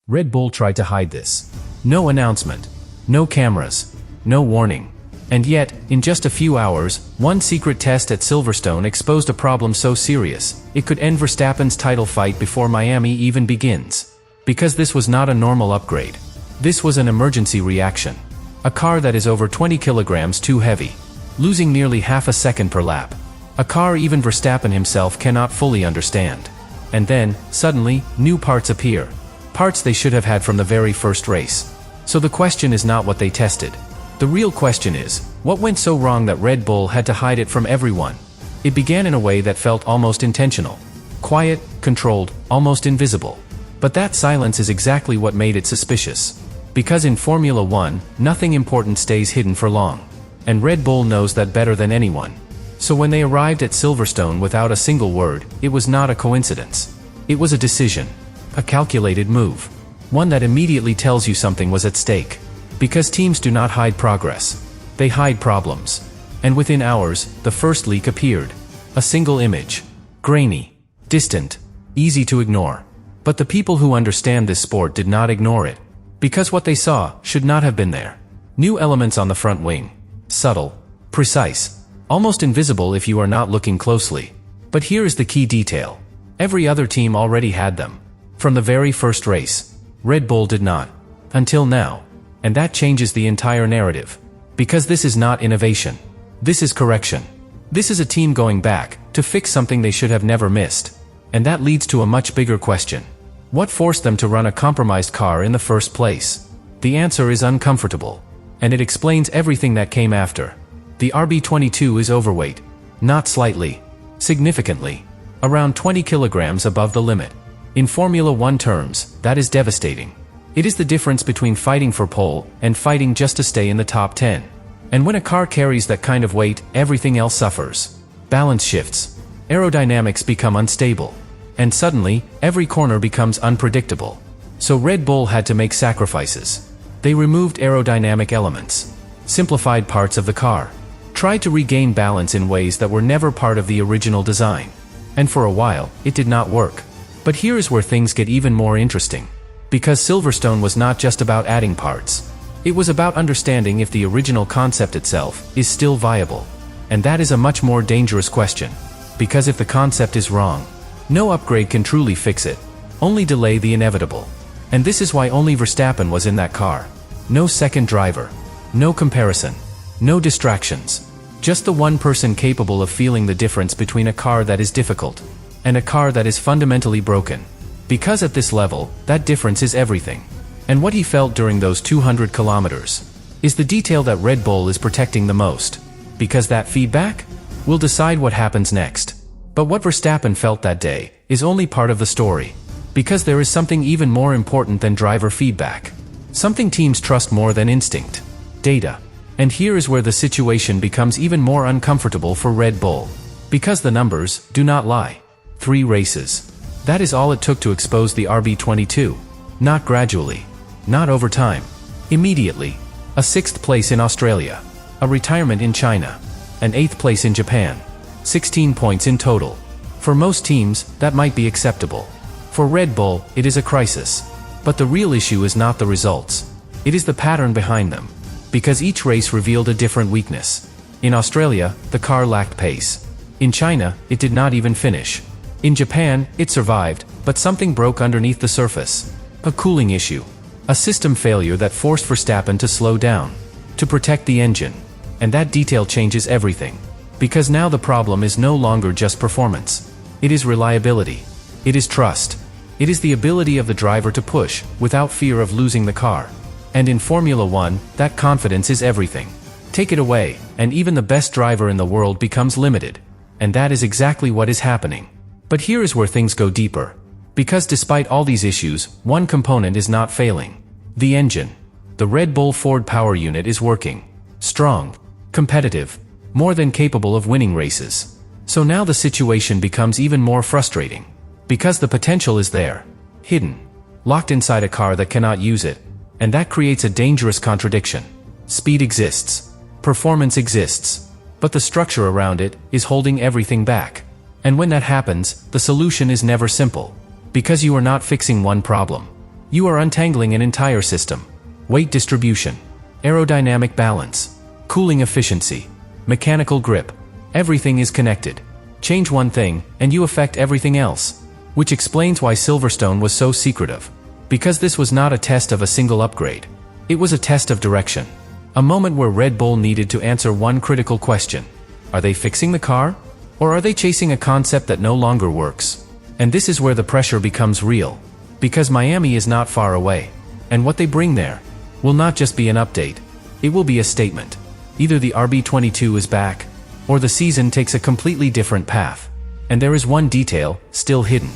Red Bull tried to hide this. No announcement. No cameras. No warning. And yet, in just a few hours, one secret test at Silverstone exposed a problem so serious, it could end Verstappen's title fight before Miami even begins. Because this was not a normal upgrade. This was an emergency reaction. A car that is over 20 kilograms too heavy, losing nearly half a second per lap. A car even Verstappen himself cannot fully understand. And then, suddenly, new parts appear. Parts they should have had from the very first race. So the question is not what they tested. The real question is, what went so wrong that Red Bull had to hide it from everyone? It began in a way that felt almost intentional. Quiet, controlled, almost invisible. But that silence is exactly what made it suspicious. Because in Formula 1, nothing important stays hidden for long. And Red Bull knows that better than anyone. So when they arrived at Silverstone without a single word, it was not a coincidence. It was a decision. A calculated move. One that immediately tells you something was at stake. Because teams do not hide progress. They hide problems. And within hours, the first leak appeared. A single image. Grainy. Distant. Easy to ignore. But the people who understand this sport did not ignore it. Because what they saw should not have been there. New elements on the front wing. Subtle. Precise. Almost invisible if you are not looking closely. But here is the key detail. Every other team already had them. From the very first race. Red Bull did not. Until now. And that changes the entire narrative. Because this is not innovation. This is correction. This is a team going back to fix something they should have never missed. And that leads to a much bigger question. What forced them to run a compromised car in the first place? The answer is uncomfortable. And it explains everything that came after. The RB22 is overweight. Not slightly. Significantly. Around 20 kilograms above the limit. In Formula 1 terms, that is devastating. It is the difference between fighting for pole and fighting just to stay in the top 10. And when a car carries that kind of weight, everything else suffers. Balance shifts. Aerodynamics become unstable. And suddenly, every corner becomes unpredictable. So Red Bull had to make sacrifices. They removed aerodynamic elements. Simplified parts of the car. Tried to regain balance in ways that were never part of the original design. And for a while, it did not work. But here is where things get even more interesting. Because Silverstone was not just about adding parts. It was about understanding if the original concept itself is still viable. And that is a much more dangerous question. Because if the concept is wrong, no upgrade can truly fix it. Only delay the inevitable. And this is why only Verstappen was in that car. No second driver. No comparison. No distractions. Just the one person capable of feeling the difference between a car that is difficult and a car that is fundamentally broken. Because at this level, that difference is everything. And what he felt during those 200 kilometers is the detail that Red Bull is protecting the most. Because that feedback will decide what happens next. But what Verstappen felt that day is only part of the story. Because there is something even more important than driver feedback. Something teams trust more than instinct. Data. And here is where the situation becomes even more uncomfortable for Red Bull. Because the numbers do not lie. 3 races. That is all it took to expose the RB22. Not gradually. Not over time. Immediately. A 6th place in Australia. A retirement in China. An 8th place in Japan. 16 points in total. For most teams, that might be acceptable. For Red Bull, it is a crisis. But the real issue is not the results. It is the pattern behind them. Because each race revealed a different weakness. In Australia, the car lacked pace. In China, it did not even finish. In Japan, it survived, but something broke underneath the surface. A cooling issue. A system failure that forced Verstappen to slow down. To protect the engine. And that detail changes everything. Because now the problem is no longer just performance. It is reliability. It is trust. It is the ability of the driver to push, without fear of losing the car. And in Formula 1, that confidence is everything. Take it away, and even the best driver in the world becomes limited. And that is exactly what is happening. But here is where things go deeper. Because despite all these issues, one component is not failing. The engine. The Red Bull Ford power unit is working. Strong. Competitive. More than capable of winning races. So now the situation becomes even more frustrating. Because the potential is there. Hidden. Locked inside a car that cannot use it. And that creates a dangerous contradiction. Speed exists. Performance exists. But the structure around it is holding everything back. And when that happens, the solution is never simple. Because you are not fixing one problem. You are untangling an entire system. Weight distribution, aerodynamic balance, cooling efficiency, mechanical grip. Everything is connected. Change one thing, and you affect everything else. Which explains why Silverstone was so secretive. Because this was not a test of a single upgrade. It was a test of direction. A moment where Red Bull needed to answer one critical question. Are they fixing the car? Or are they chasing a concept that no longer works? And this is where the pressure becomes real. Because Miami is not far away. And what they bring there will not just be an update. It will be a statement. Either the RB22 is back, or the season takes a completely different path. And there is one detail still hidden.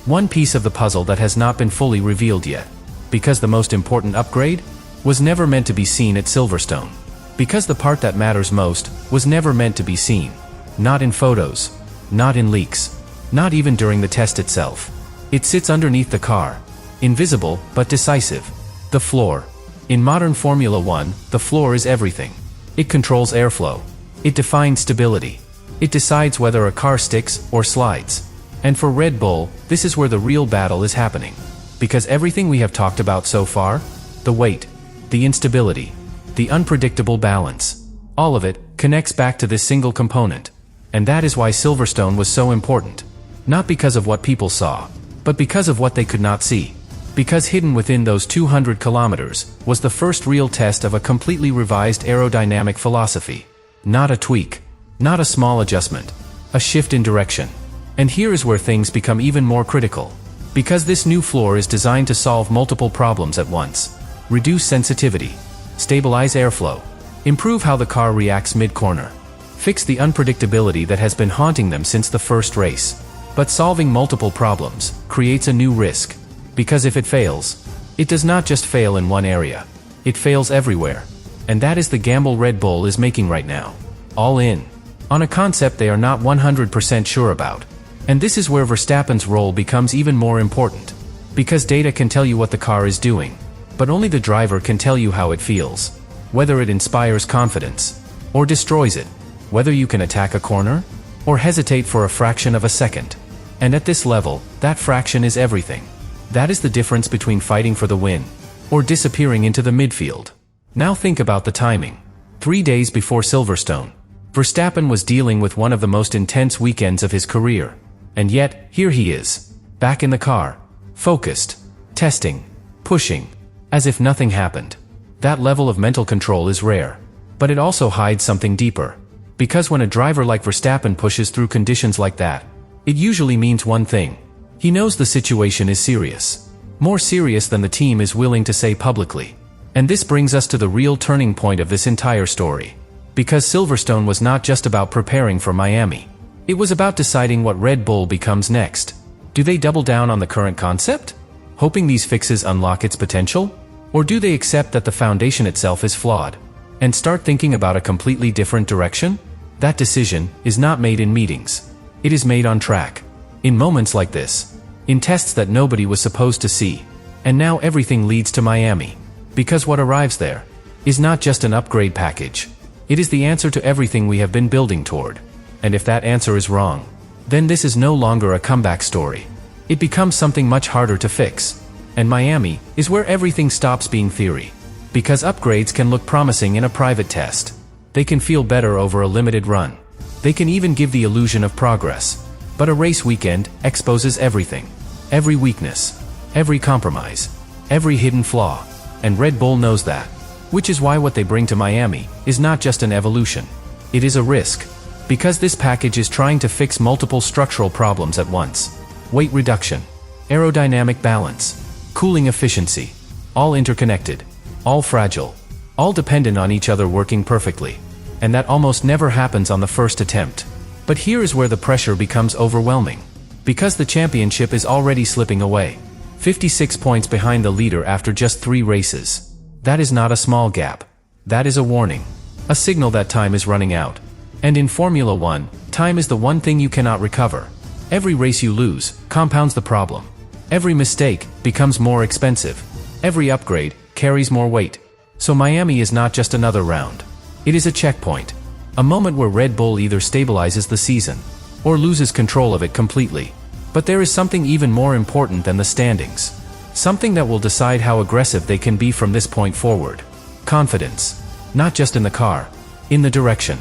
One piece of the puzzle that has not been fully revealed yet. Because the most important upgrade was never meant to be seen at Silverstone. Because the part that matters most was never meant to be seen. Not in photos. Not in leaks. Not even during the test itself. It sits underneath the car. Invisible, but decisive. The floor. In modern Formula One, the floor is everything. It controls airflow. It defines stability. It decides whether a car sticks or slides. And for Red Bull, this is where the real battle is happening. Because everything we have talked about so far, the weight, the instability, the unpredictable balance, all of it connects back to this single component. And that is why Silverstone was so important. Not because of what people saw, but because of what they could not see. Because hidden within those 200 kilometers was the first real test of a completely revised aerodynamic philosophy. Not a tweak. Not a small adjustment. A shift in direction. And here is where things become even more critical. Because this new floor is designed to solve multiple problems at once. Reduce sensitivity. Stabilize airflow. Improve how the car reacts mid-corner. Fix the unpredictability that has been haunting them since the first race. But solving multiple problems creates a new risk. Because if it fails, it does not just fail in one area. It fails everywhere. And that is the gamble Red Bull is making right now. All in. On a concept they are not 100% sure about. And this is where Verstappen's role becomes even more important. Because data can tell you what the car is doing. But only the driver can tell you how it feels. Whether it inspires confidence. Or destroys it. Whether you can attack a corner. Or hesitate for a fraction of a second. And at this level, that fraction is everything. That is the difference between fighting for the win. Or disappearing into the midfield. Now think about the timing. 3 days before Silverstone, Verstappen was dealing with one of the most intense weekends of his career. And yet, here he is. Back in the car. Focused. Testing. Pushing. As if nothing happened. That level of mental control is rare. But it also hides something deeper. Because when a driver like Verstappen pushes through conditions like that, it usually means one thing. He knows the situation is serious. More serious than the team is willing to say publicly. And this brings us to the real turning point of this entire story. Because Silverstone was not just about preparing for Miami. It was about deciding what Red Bull becomes next. Do they double down on the current concept, hoping these fixes unlock its potential? Or do they accept that the foundation itself is flawed, and start thinking about a completely different direction? That decision is not made in meetings. It is made on track. In moments like this. In tests that nobody was supposed to see. And now everything leads to Miami. Because what arrives there is not just an upgrade package. It is the answer to everything we have been building toward. And if that answer is wrong, then this is no longer a comeback story. It becomes something much harder to fix. And Miami is where everything stops being theory. Because upgrades can look promising in a private test. They can feel better over a limited run. They can even give the illusion of progress. But a race weekend exposes everything. Every weakness. Every compromise. Every hidden flaw. And Red Bull knows that. Which is why what they bring to Miami is not just an evolution. It is a risk. Because this package is trying to fix multiple structural problems at once. Weight reduction. Aerodynamic balance. Cooling efficiency. All interconnected. All fragile. All dependent on each other working perfectly. And that almost never happens on the first attempt. But here is where the pressure becomes overwhelming. Because the championship is already slipping away. 56 points behind the leader after just 3 races. That is not a small gap. That is a warning. A signal that time is running out. And in Formula One, time is the one thing you cannot recover. Every race you lose compounds the problem. Every mistake becomes more expensive. Every upgrade carries more weight. So Miami is not just another round. It is a checkpoint. A moment where Red Bull either stabilizes the season or loses control of it completely. But there is something even more important than the standings. Something that will decide how aggressive they can be from this point forward. Confidence. Not just in the car. In the direction.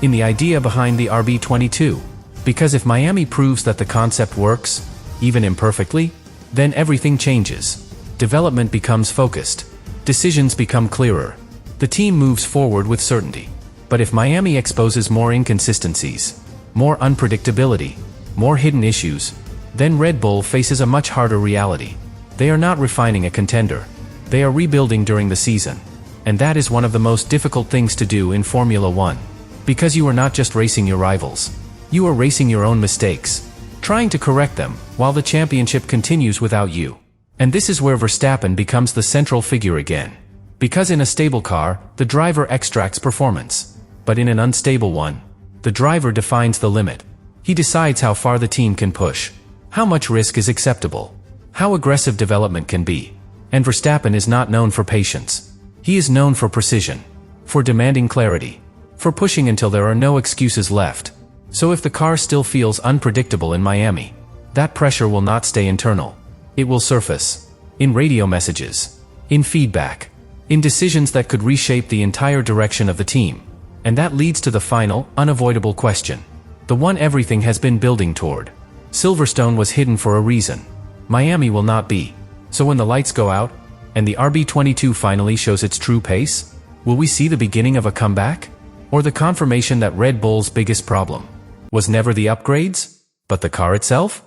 In the idea behind the RB22. Because if Miami proves that the concept works, even imperfectly, then everything changes. Development becomes focused. Decisions become clearer. The team moves forward with certainty. But if Miami exposes more inconsistencies, more unpredictability, more hidden issues, then Red Bull faces a much harder reality. They are not refining a contender. They are rebuilding during the season. And that is one of the most difficult things to do in Formula One. Because you are not just racing your rivals. You are racing your own mistakes, trying to correct them, while the championship continues without you. And this is where Verstappen becomes the central figure again. Because in a stable car, the driver extracts performance. But in an unstable one, the driver defines the limit. He decides how far the team can push, how much risk is acceptable, how aggressive development can be. And Verstappen is not known for patience. He is known for precision, for demanding clarity, for pushing until there are no excuses left. So if the car still feels unpredictable in Miami, that pressure will not stay internal. It will surface. In radio messages. In feedback. In decisions that could reshape the entire direction of the team. And that leads to the final, unavoidable question. The one everything has been building toward. Silverstone was hidden for a reason. Miami will not be. So when the lights go out, and the RB22 finally shows its true pace, will we see the beginning of a comeback? Or the confirmation that Red Bull's biggest problem was never the upgrades, but the car itself?